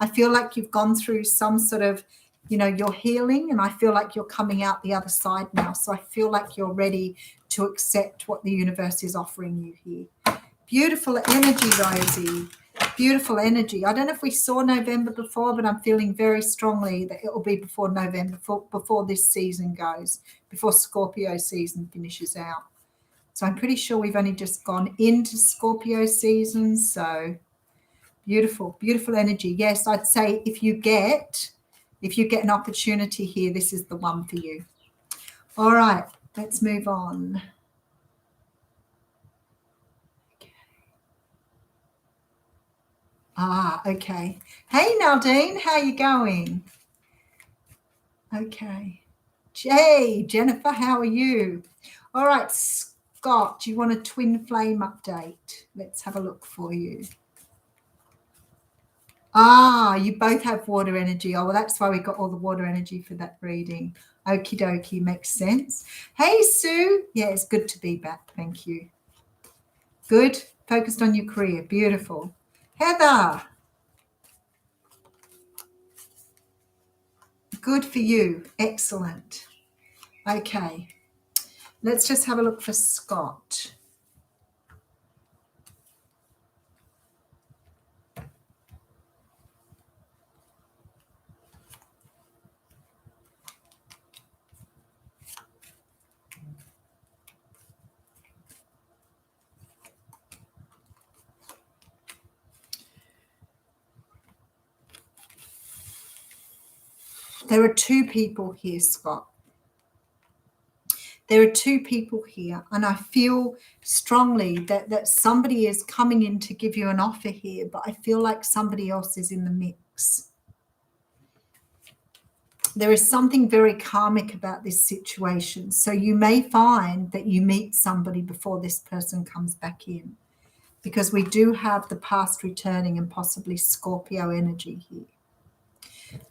I feel like you've gone through some sort of, you know, you're healing, and I feel like you're coming out the other side now. So I feel like you're ready to accept what the universe is offering you here. Beautiful energy, Rosie. Beautiful energy. I don't know if we saw November before, but I'm feeling very strongly that it will be before November, before this season goes, before Scorpio season finishes out. So I'm pretty sure we've only just gone into Scorpio season. So beautiful, beautiful energy. Yes, I'd say if you get an opportunity here, this is the one for you. All right, let's move on. Okay. Hey, Naldine, how you going? Okay. Jennifer, how are you? All right, Scott, do you want a twin flame update? Let's have a look for you. You both have water energy. Oh, well, that's why we got all the water energy for that reading. Okie dokie, makes sense. Hey, Sue. Yeah, it's good to be back. Thank you. Good. Focused on your career. Beautiful. Heather. Good for you. Excellent. Okay. Let's just have a look for Scott. There are two people here, Scott. There are two people here, and I feel strongly that somebody is coming in to give you an offer here, but I feel like somebody else is in the mix. There is something very karmic about this situation. So you may find that you meet somebody before this person comes back in, because we do have the past returning and possibly Scorpio energy here.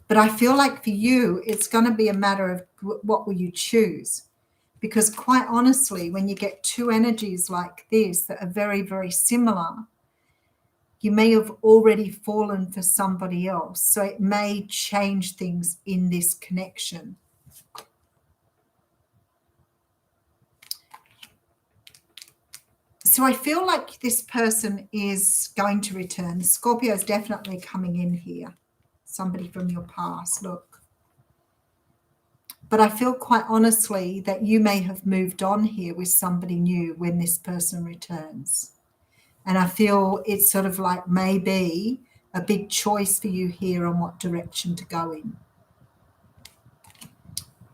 But I feel like for you, it's going to be a matter of what will you choose? Because quite honestly, when you get two energies like this that are very, very similar, you may have already fallen for somebody else. So it may change things in this connection. So I feel like this person is going to return. Scorpio is definitely coming in here. Somebody from your past, look. But I feel quite honestly that you may have moved on here with somebody new when this person returns. And I feel it's sort of like maybe a big choice for you here on what direction to go in.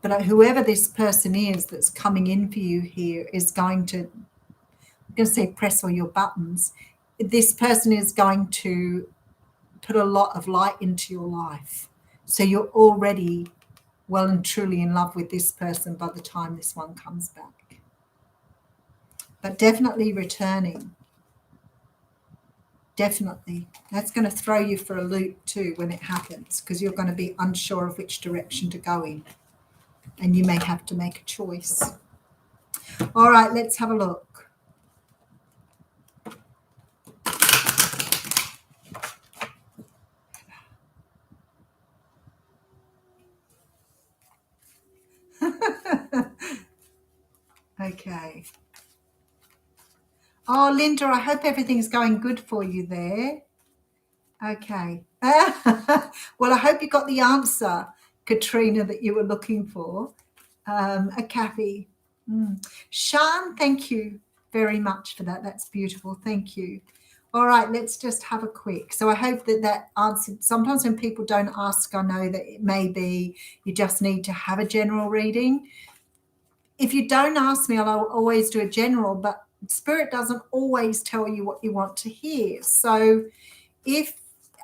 But whoever this person is that's coming in for you here is going to, I'm going to say press all your buttons. This person is going to put a lot of light into your life. So you're already well and truly in love with this person by the time this one comes back. But definitely returning. Definitely. That's going to throw you for a loop too when it happens, because you're going to be unsure of which direction to go in. And you may have to make a choice. All right, let's have a look. Okay. Oh, Linda, I hope everything's going good for you there. Okay. Well, I hope you got the answer, Katrina, that you were looking for. A Kathy. Shan, thank you very much for that. That's beautiful. Thank you. All right, let's just have a quick. So I hope that answered. Sometimes when people don't ask, I know that it may be you just need to have a general reading. If you don't ask me, I'll always do a general, but Spirit doesn't always tell you what you want to hear. So if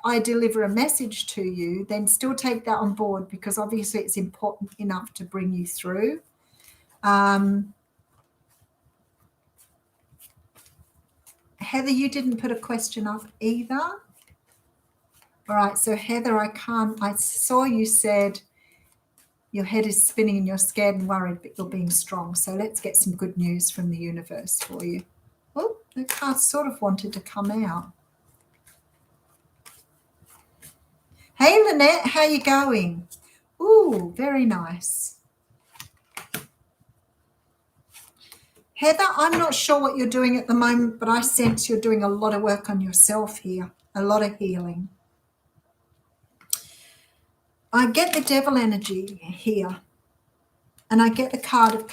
I deliver a message to you, then still take that on board, because obviously it's important enough to bring you through. Heather, you didn't put a question up either. All right, so Heather, I saw you said your head is spinning and you're scared and worried, but you're being strong. So let's get some good news from the universe for you. Oh, the card sort of wanted to come out. Hey, Lynette, how you going? Ooh, very nice. Heather, I'm not sure what you're doing at the moment, but I sense you're doing a lot of work on yourself here, a lot of healing. I get the devil energy here, and I get the card of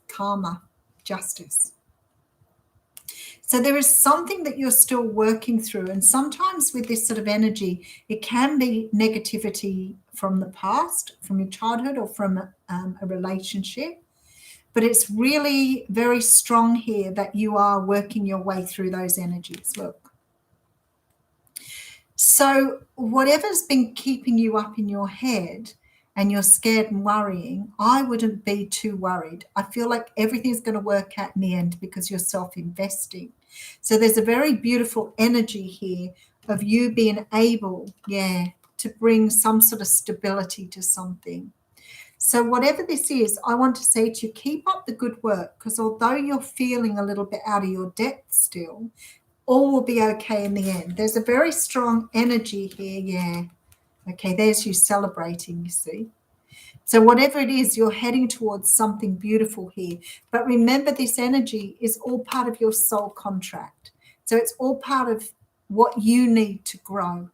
karma, justice. So there is something that you're still working through, and sometimes with this sort of energy, it can be negativity from the past, from your childhood, or from a relationship. But it's really very strong here that you are working your way through those energies. Look. So whatever's been keeping you up in your head and you're scared and worrying, I wouldn't be too worried. I feel like everything's going to work out in the end because you're self-investing. So there's a very beautiful energy here of you being able, to bring some sort of stability to something. So whatever this is, I want to say to you, keep up the good work, because although you're feeling a little bit out of your depth still, all will be okay in the end. There's a very strong energy here, Okay, there's you celebrating, you see. So whatever it is, you're heading towards something beautiful here. But remember, this energy is all part of your soul contract. So it's all part of what you need to grow.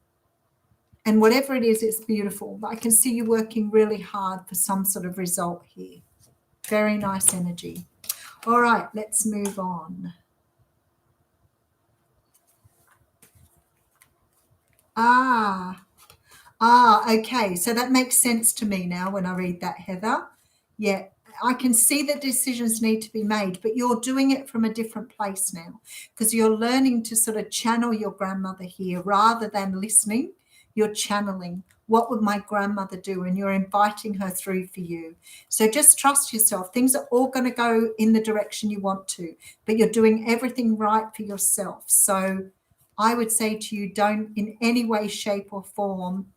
And whatever it is, it's beautiful. But I can see you working really hard for some sort of result here. Very nice energy. All right, let's move on. Okay. So that makes sense to me now when I read that, Heather. Yeah. I can see that decisions need to be made, but you're doing it from a different place now because you're learning to sort of channel your grandmother here rather than listening. You're channeling. What would my grandmother do? And you're inviting her through for you. So just trust yourself. Things are all going to go in the direction you want to, but you're doing everything right for yourself. So I would say to you, don't in any way, shape, or form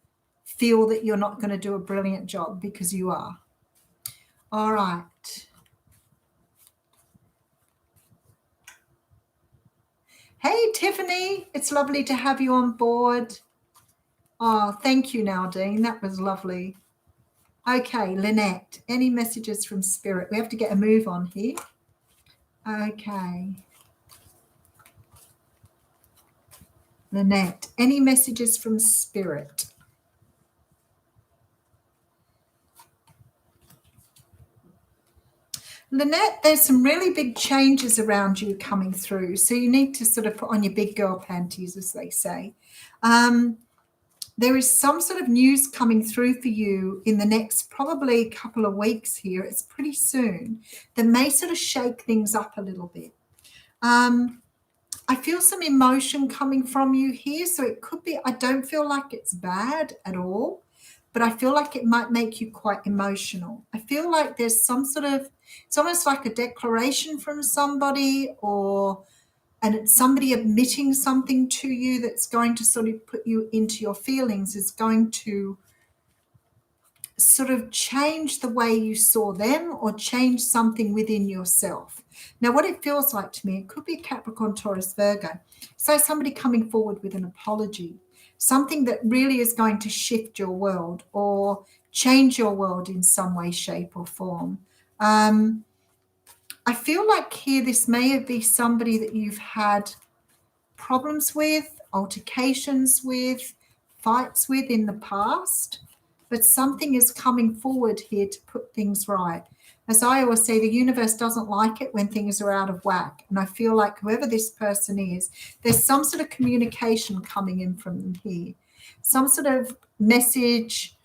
feel that you're not going to do a brilliant job, because you are. All right. Hey, Tiffany, it's lovely to have you on board. Oh, thank you, Naldine. That was lovely. Okay, Lynette, any messages from Spirit? We have to get a move on here. Okay. Lynette, any messages from Spirit? Lynette, there's some really big changes around you coming through. So you need to sort of put on your big girl panties, as they say. There is some sort of news coming through for you in the next probably couple of weeks here. It's pretty soon. That may sort of shake things up a little bit. I feel some emotion coming from you here. So it could be, I don't feel like it's bad at all, but I feel like it might make you quite emotional. I feel like there's some sort of, it's almost like a declaration from somebody, and it's somebody admitting something to you that's going to sort of put you into your feelings, is going to sort of change the way you saw them or change something within yourself. Now, what it feels like to me, it could be Capricorn, Taurus, Virgo. So somebody coming forward with an apology, something that really is going to shift your world or change your world in some way, shape, or form. I feel like here this may be somebody that you've had problems with, altercations with, fights with in the past, but something is coming forward here to put things right. As I always say, the universe doesn't like it when things are out of whack. And I feel like whoever this person is, there's some sort of communication coming in from them here, some sort of message,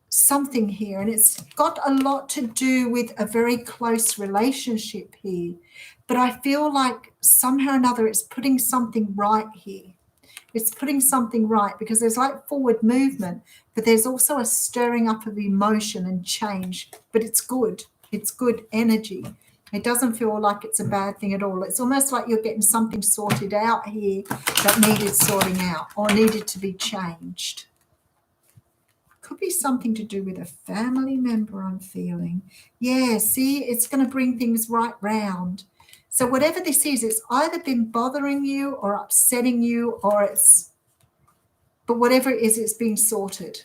something here. And it's got a lot to do with a very close relationship here. But I feel like somehow or another it's putting something right here. It's putting something right, because there's like forward movement, but there's also a stirring up of emotion and change. But it's good. It's good energy. It doesn't feel like it's a bad thing at all. It's almost like you're getting something sorted out here that needed sorting out or needed to be changed. Could be something to do with a family member, I'm feeling. Yeah, see, it's going to bring things right round. So whatever this is, it's either been bothering you or upsetting you, but whatever it is, it's being sorted.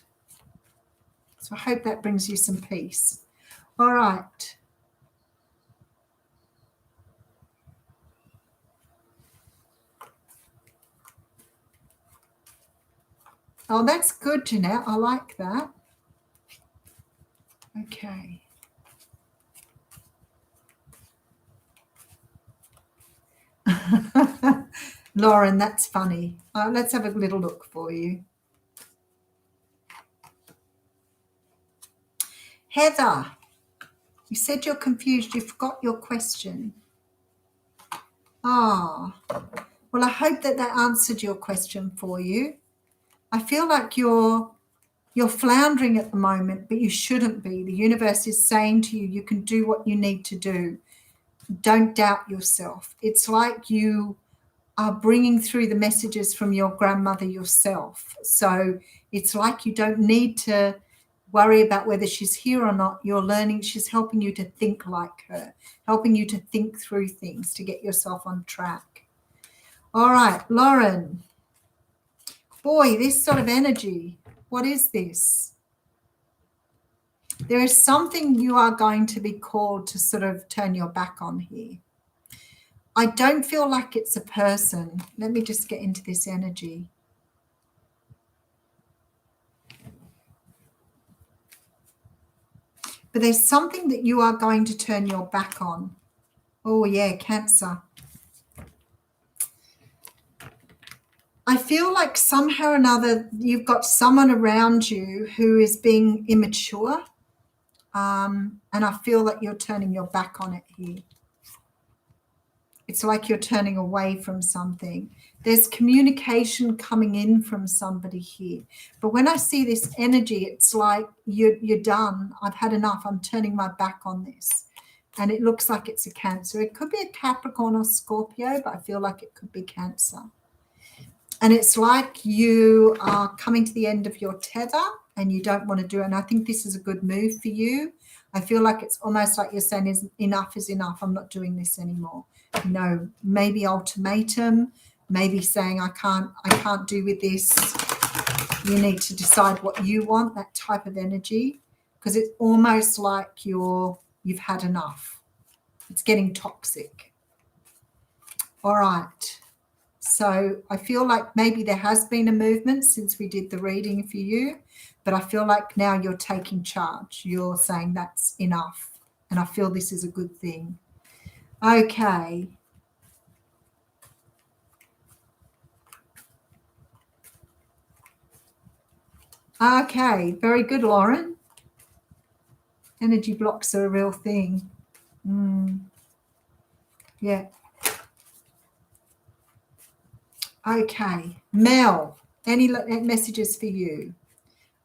So I hope that brings you some peace. All right. Oh, that's good, Jeanette. I like that. Okay. Lauren, that's funny. Let's have a little look for you. Heather, you said you're confused. You forgot your question. Ah, well, I hope that answered your question for you. I feel like you're floundering at the moment, but you shouldn't be. The universe is saying to you, you can do what you need to do. Don't doubt yourself. It's like you are bringing through the messages from your grandmother yourself. So it's like you don't need to worry about whether she's here or not. You're learning, she's helping you to think like her, helping you to think through things to get yourself on track. All right, Lauren. Boy, this sort of energy, what is this? There is something you are going to be called to sort of turn your back on here. I don't feel like it's a person. Let me just get into this energy. But there's something that you are going to turn your back on. Oh, yeah, Cancer. I feel like somehow or another you've got someone around you who is being immature. And I feel that you're turning your back on it here. It's like you're turning away from something. There's communication coming in from somebody here. But when I see this energy, it's like you're done. I've had enough. I'm turning my back on this. And it looks like it's a Cancer. It could be a Capricorn or Scorpio, but I feel like it could be Cancer. And it's like you are coming to the end of your tether and you don't want to do it. And I think this is a good move for you. I feel like it's almost like you're saying enough is enough. I'm not doing this anymore. No, maybe ultimatum, maybe saying I can't do with this. You need to decide what you want, that type of energy, because it's almost like you've had enough. It's getting toxic. All right. So I feel like maybe there has been a movement since we did the reading for you, but I feel like now you're taking charge. You're saying that's enough. And I feel this is a good thing. Okay. Okay. Very good, Lauren. Energy blocks are a real thing. Yeah. Okay. Mel, any messages for you?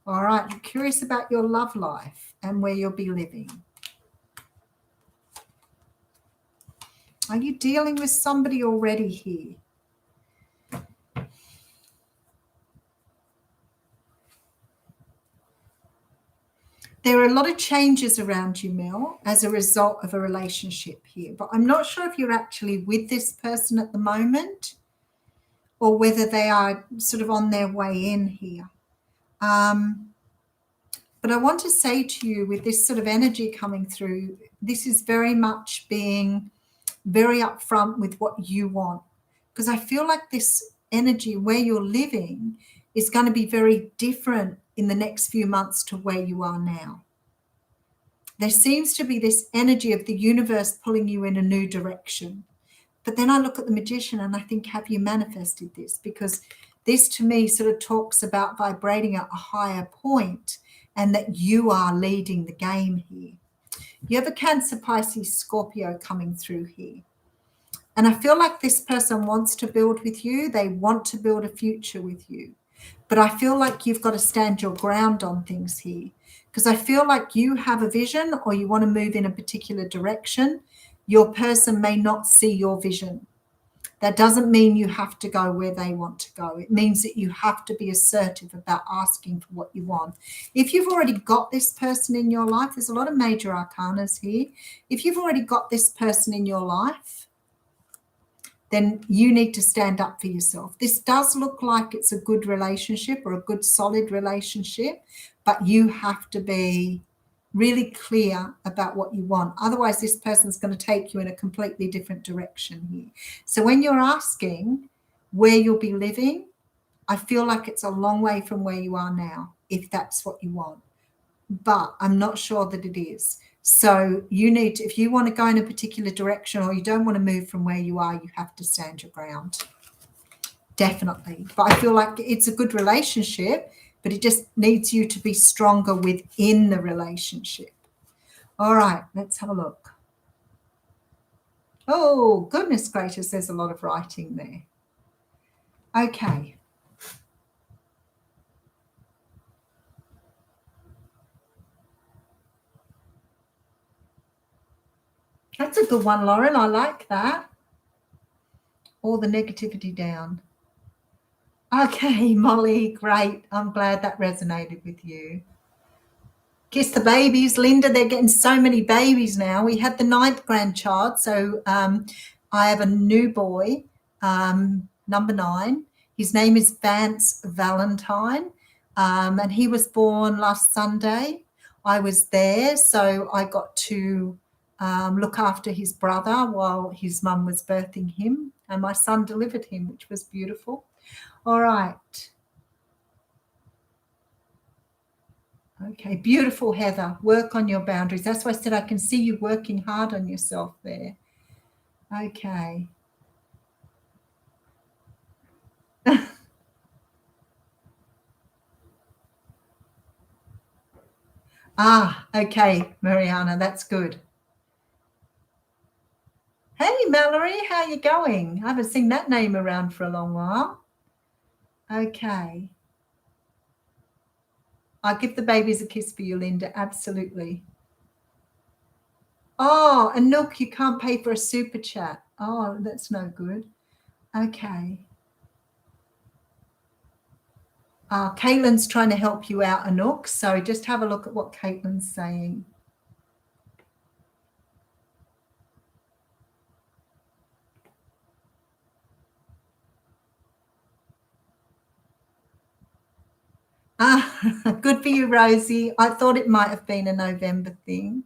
All right. I'm curious about your love life and where you'll be living. Are you dealing with somebody already here? There are a lot of changes around you, Mel, as a result of a relationship here. But I'm not sure if you're actually with this person at the moment or whether they are sort of on their way in here. But I want to say to you, with this sort of energy coming through, this is very much being very upfront with what you want. Because I feel like this energy where you're living is going to be very different in the next few months to where you are now. There seems to be this energy of the universe pulling you in a new direction. But then I look at the Magician and I think, have you manifested this? Because this to me sort of talks about vibrating at a higher point and that you are leading the game here. You have a Cancer, Pisces, Scorpio coming through here. And I feel like this person wants to build with you. They want to build a future with you. But I feel like you've got to stand your ground on things here, because I feel like you have a vision or you want to move in a particular direction. Your person may not see your vision. That doesn't mean you have to go where they want to go. It means that you have to be assertive about asking for what you want. If you've already got this person in your life, there's a lot of major arcanas here. If you've already got this person in your life, then you need to stand up for yourself. This does look like it's a good relationship or a good solid relationship, but you have to be really clear about what you want. Otherwise, this person's going to take you in a completely different direction here. So when you're asking where you'll be living, I feel like it's a long way from where you are now, if that's what you want. But I'm not sure that it is. So you need to, if you want to go in a particular direction or you don't want to move from where you are, you have to stand your ground. Definitely. But I feel like it's a good relationship, but it just needs you to be stronger within the relationship. All right, let's have a look. Oh, goodness gracious, there's a lot of writing there. Okay. That's a good one, Lauren. I like that. All the negativity down. Okay, Molly, great. I'm glad that resonated with you. Kiss the babies. Linda, they're getting so many babies now. We had the 9th grandchild. So I have a new boy, number 9. His name is Vance Valentine, and he was born last Sunday. I was there, so I got to look after his brother while his mum was birthing him, and my son delivered him, which was beautiful. All right. Okay, beautiful, Heather. Work on your boundaries. That's why I said I can see you working hard on yourself there. Okay. Ah, okay, Mariana, that's good. Hey, Mallory, how you going? I haven't seen that name around for a long while. Okay. I'll give the babies a kiss for you, Linda. Absolutely. Oh, and look, you can't pay for a super chat. Oh, that's no good. Okay. Caitlin's trying to help you out, Anouk. So just have a look at what Caitlin's saying. Ah, good for you, Rosie. I thought it might have been a November thing.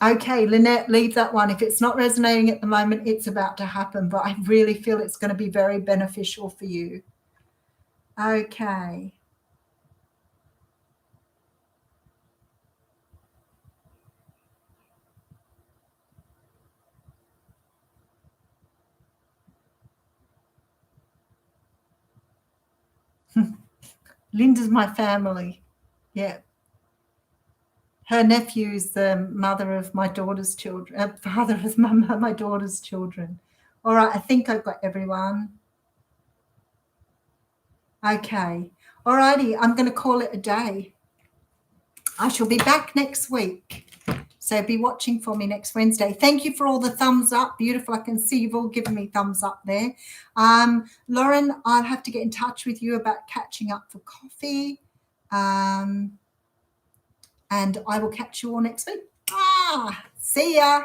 Okay, Lynette, leave that one. If it's not resonating at the moment, it's about to happen, but I really feel it's going to be very beneficial for you. Okay. Linda's my family. Yeah. Her nephew's the mother of my daughter's children, father of my daughter's children. All right, I think I've got everyone. Okay. All righty, I'm going to call it a day. I shall be back next week. So be watching for me next Wednesday. Thank you for all the thumbs up. Beautiful. I can see you've all given me thumbs up there. Lauren, I'll have to get in touch with you about catching up for coffee. And I will catch you all next week. See ya.